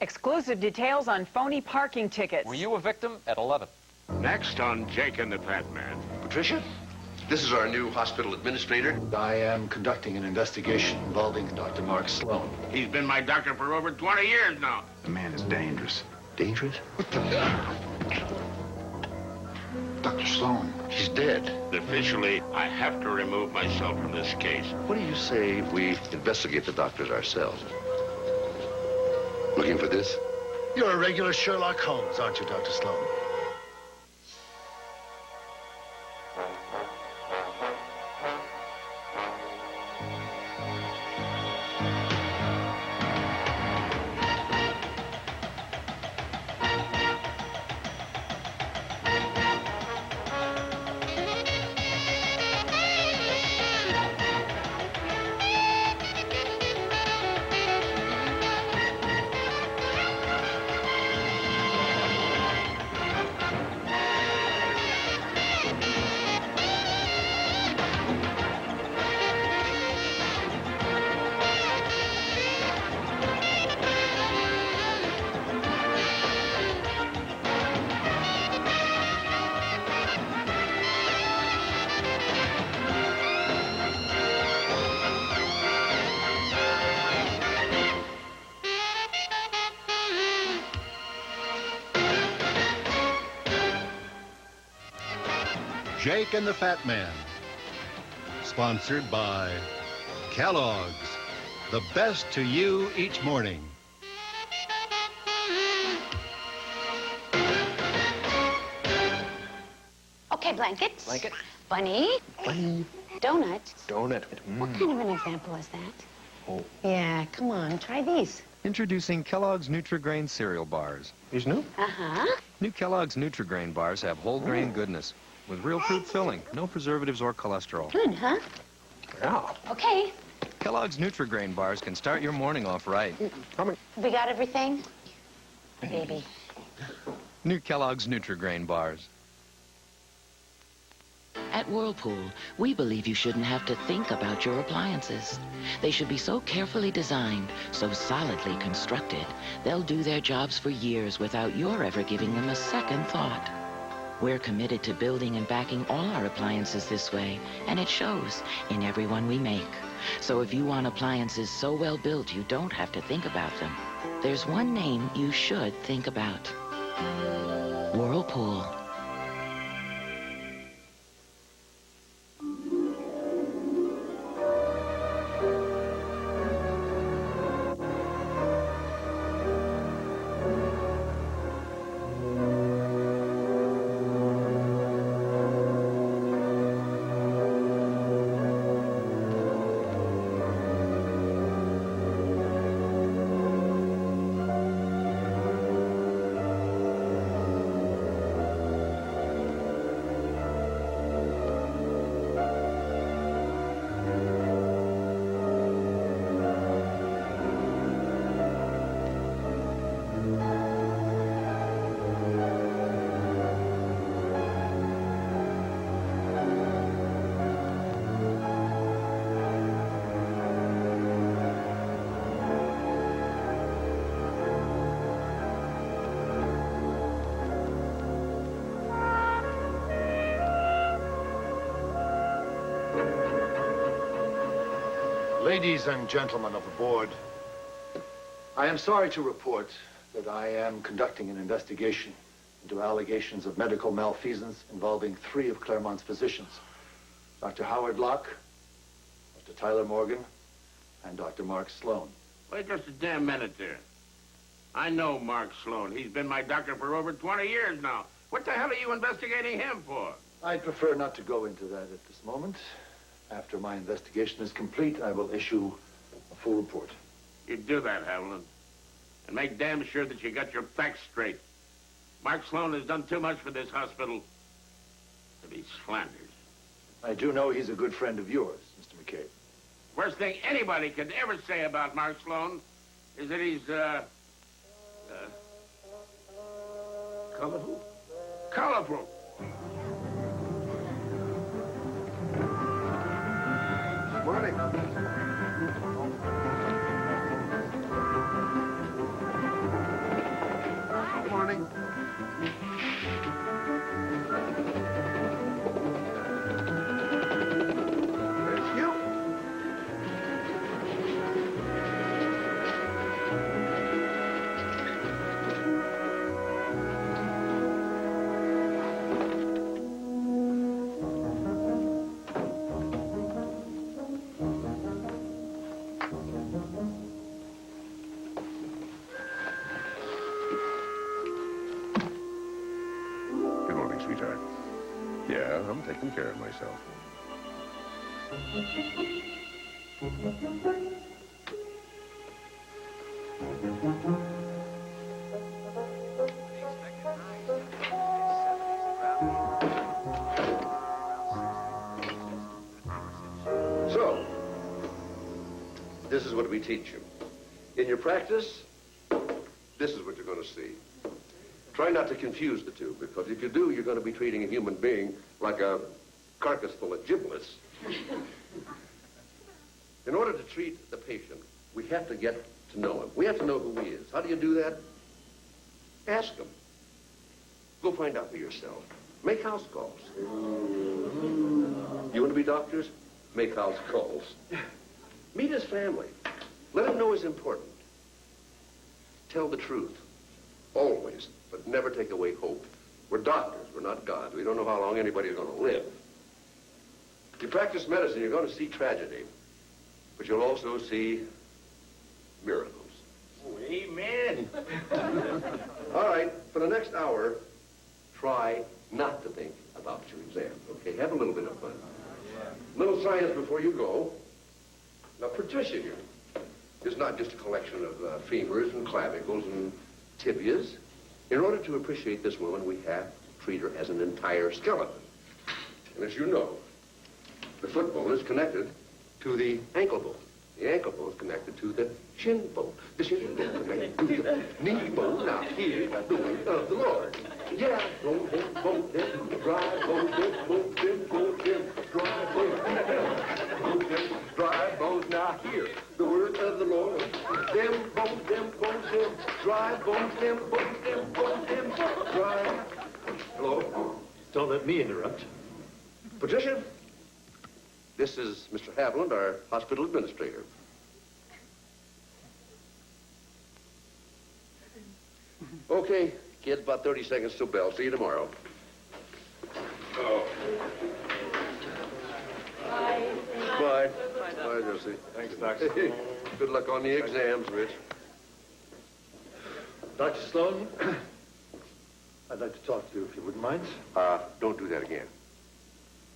Exclusive details on phony parking tickets. Were you a victim at 11? Next on Jake and the Fat Man. Patricia, this is our new hospital administrator. I am conducting an investigation involving Dr. Mark Sloan. He's been my doctor for over 20 years now. The man is dangerous. Dangerous? Dr. Sloan. He's dead. Officially, I have to remove myself from this case. What do you say we investigate the doctors ourselves? Looking for this? You're a regular Sherlock Holmes, aren't you, Dr. Sloan? Jake and the Fat Man. Sponsored by Kellogg's, the best to you each morning. Okay, blankets. Blanket. Bunny. Bunny. Donut. Donut. What kind of an example is that? Oh. Yeah, come on, try these. Introducing Kellogg's Nutri-Grain cereal bars. He's new? Uh-huh. New Kellogg's Nutri-Grain bars have whole grain goodness with real fruit filling, no preservatives or cholesterol. Good, huh? Yeah. Okay. Kellogg's Nutri-Grain bars can start your morning off right. We got everything? Baby. New Kellogg's Nutri-Grain bars. At Whirlpool, we believe you shouldn't have to think about your appliances. They should be so carefully designed, so solidly constructed, they'll do their jobs for years without your ever giving them a second thought. We're committed to building and backing all our appliances this way, and it shows in every one we make. So if you want appliances so well built you don't have to think about them, there's one name you should think about. Whirlpool. Ladies and gentlemen of the board, I am sorry to report that I am conducting an investigation into allegations of medical malfeasance involving 3 of Claremont's physicians, Dr. Howard Locke, Dr. Tyler Morgan, and Dr. Mark Sloan. Wait just a damn minute there. I know Mark Sloan. He's been my doctor for over 20 years now. What the hell are you investigating him for? I'd prefer not to go into that at this moment. After my investigation is complete, I will issue a full report. You do that, Haviland. And make damn sure that you got your facts straight. Mark Sloan has done too much for this hospital to be slandered. I do know he's a good friend of yours, Mr. McCabe. Worst thing anybody could ever say about Mark Sloan is that he's, colorful? Colorful. Morning. I'm taking care of myself. So, this is what we teach you. In your practice, this is what you're going to see. Try not to confuse the two, because if you do, you're going to be treating a human being like a carcass full of giblets. In order to treat the patient, we have to get to know him. We have to know who he is. How do you do that? Ask him. Go find out for yourself. Make house calls. You want to be doctors? Make house calls. Meet his family. Let him know he's important. Tell the truth. Always. But never take away hope. We're doctors. We're not gods. We don't know how long anybody's going to live. If you practice medicine, you're going to see tragedy. But you'll also see miracles. Oh, amen. All right, for the next hour, try not to think about your exam, okay? Have a little bit of fun. Little science before you go. Now, patrician is not just a collection of femurs and clavicles and tibias. In order to appreciate this woman, we have to treat her as an entire skeleton. And as you know, the foot bone is connected to the ankle bone. The ankle bone is connected to the shin bone. The shin bone is connected to the knee bone. Now, here's the doing of the Lord. Yeah, bone, them, dry, bone, dry, bone, dry bones. Now, here, the word of the Lord. Them, dry bones, dry. Hello? Don't let me interrupt. Patricia? This is Mr. Haviland, our hospital administrator. Okay, kids, about 30 seconds till bell. See you tomorrow. Oh. Bye. Bye. Bye, Josie. Thanks, Doctor. Good luck on the exams, Rich. Dr. Sloan, I'd like to talk to you if you wouldn't mind. Don't do that again.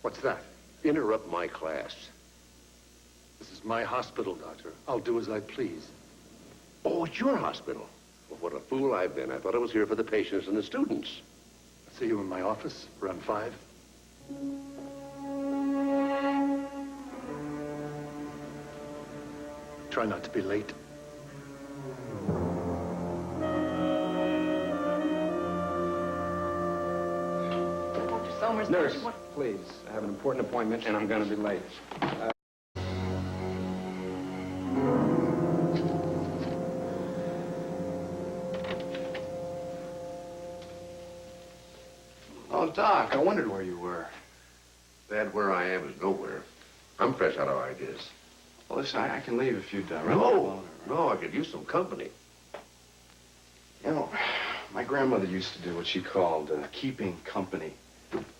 What's that? Interrupt my class. This is my hospital, Doctor. I'll do as I please. Oh, it's your hospital. Well, what a fool I've been. I thought I was here for the patients and the students. I'll see you in my office around 5. Try not to be late. Somers, Nurse, please. I have an important appointment, and I'm going to be late. Oh, Doc, I wondered where you were. That where I am is nowhere. I'm fresh out of ideas. Well, listen, I can leave if you'd rather. No, I could use some company. You know, my grandmother used to do what she called keeping company.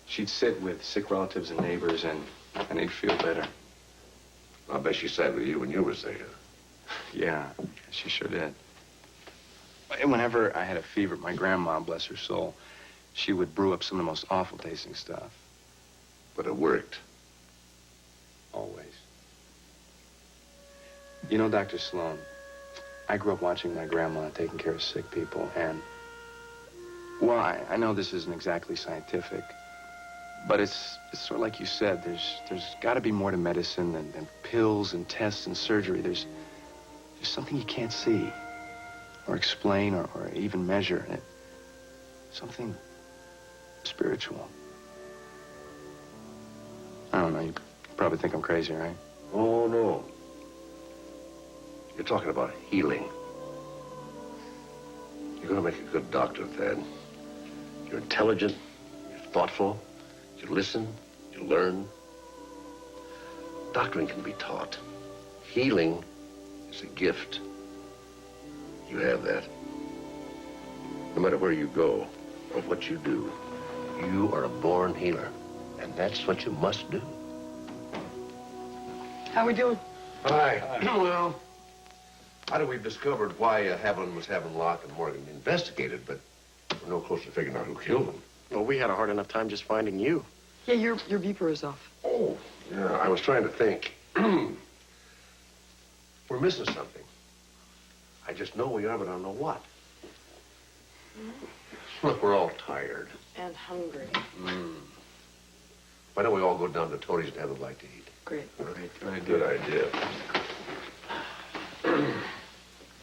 She'd sit with sick relatives and neighbors, and they'd feel better. I bet she sat with you when you were sick. Yeah, she sure did. And whenever I had a fever, my grandma, bless her soul, she would brew up some of the most awful tasting stuff. But it worked. Always. You know, Dr. Sloan, I grew up watching my grandma taking care of sick people, and why? I know this isn't exactly scientific, but it's sort of like you said, there's got to be more to medicine than pills and tests and surgery. There's something you can't see or explain or even measure. Something spiritual. I don't know, you probably think I'm crazy, right? Oh, no. You're talking about healing. You're going to make a good doctor, Thad. You're intelligent, you're thoughtful, you listen, you learn. Doctoring can be taught. Healing is a gift. You have that. No matter where you go or what you do, you are a born healer. And that's what you must do. How we doing? Hi. Well, how do we've discovered why Haviland was having Locke and Morgan investigated, but we're no closer to figuring out who killed them. Well, we had a hard enough time just finding you. Yeah, your beeper is off. Oh, yeah, I was trying to think. We're missing something. I just know we are, but I don't know what. Look, we're all tired. And hungry. Why don't we all go down to Tony's and have a bite to eat? Great. Good idea.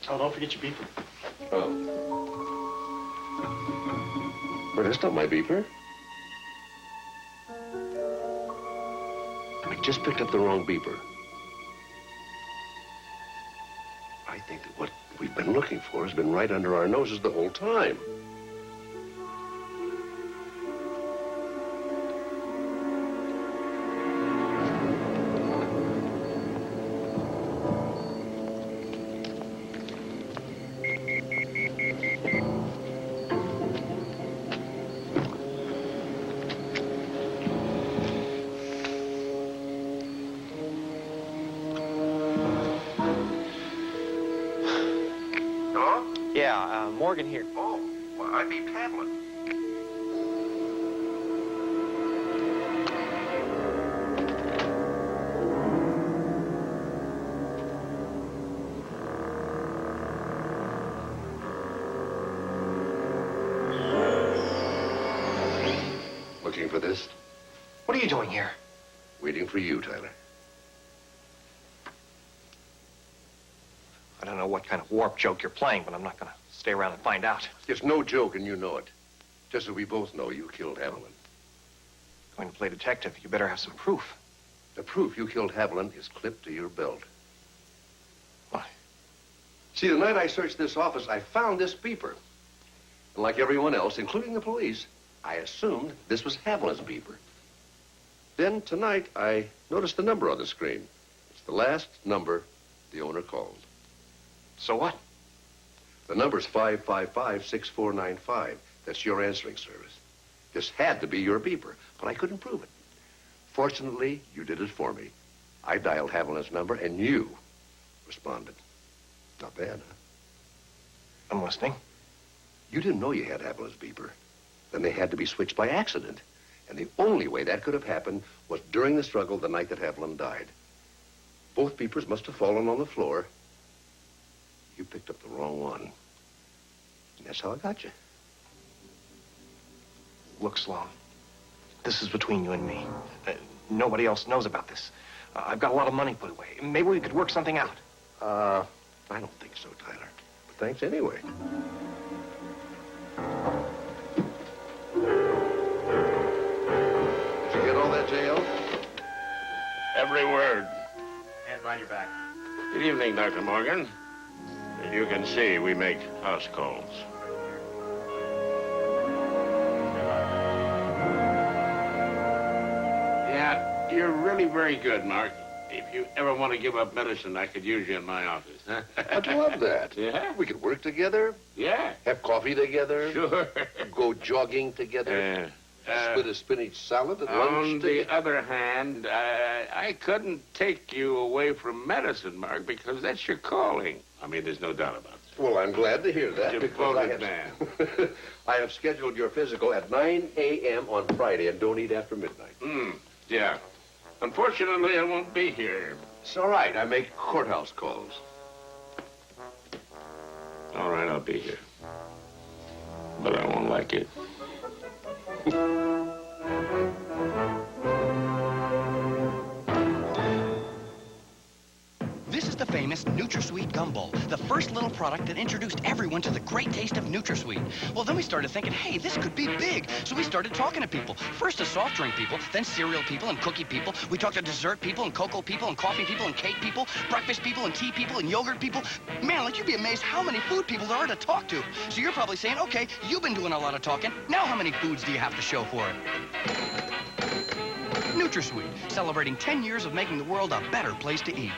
Oh, don't forget your beeper. Oh. Well, that's not my beeper. I just picked up the wrong beeper. I think that what we've been looking for has been right under our noses the whole time. Yeah, Morgan here. Oh, well, I need Hadlin. Looking for this? What are you doing here? Waiting for you, Tyler. I don't know what kind of warp joke you're playing, but I'm not going to stay around and find out. It's no joke, and you know it. Just as we both know you killed Haviland. Going to play detective, you better have some proof. The proof you killed Haviland is clipped to your belt. Why? See, the night I searched this office, I found this beeper. And like everyone else, including the police, I assumed this was Haviland's beeper. Then tonight, I noticed the number on the screen. It's the last number the owner called. So what? The number's 555-6495. That's your answering service. This had to be your beeper, but I couldn't prove it. Fortunately, you did it for me. I dialed Haviland's number, and you responded. Not bad, huh? I'm listening. You didn't know you had Haviland's beeper. Then they had to be switched by accident. And the only way that could have happened was during the struggle the night that Haviland died. Both beepers must have fallen on the floor. You picked up the wrong one. And that's how I got you. Look, Sloan, this is between you and me. Nobody else knows about this. I've got a lot of money put away. Maybe we could work something out. I don't think so, Tyler. But thanks anyway. Did you get all that, J.L.? Every word. Hands behind your back. Good evening, Dr. Morgan. As you can see, we make house calls. Yeah, you're really very good, Mark. If you ever want to give up medicine, I could use you in my office. Huh? I'd love that. Yeah? We could work together, Yeah. have coffee together, Sure. go jogging together, split a spinach salad at lunch On the together. other hand, I couldn't take you away from medicine, Mark, because that's your calling. I mean, there's no doubt about it. Well, I'm glad to hear that. because Devoted man. I have scheduled your physical at 9 a.m. on Friday, and don't eat after midnight. Yeah. Unfortunately, I won't be here. It's all right. I make courthouse calls. All right, I'll be here. But I won't like it. This is the famous NutraSweet Gumball, the first little product that introduced everyone to the great taste of NutraSweet. Well, then we started thinking, hey, this could be big. So we started talking to people. First to soft drink people, then cereal people and cookie people. We talked to dessert people and cocoa people and coffee people and cake people, breakfast people and tea people and yogurt people. Man, like, you'd be amazed how many food people there are to talk to. So you're probably saying, okay, you've been doing a lot of talking. Now how many foods do you have to show for it? NutraSweet, celebrating 10 years of making the world a better place to eat.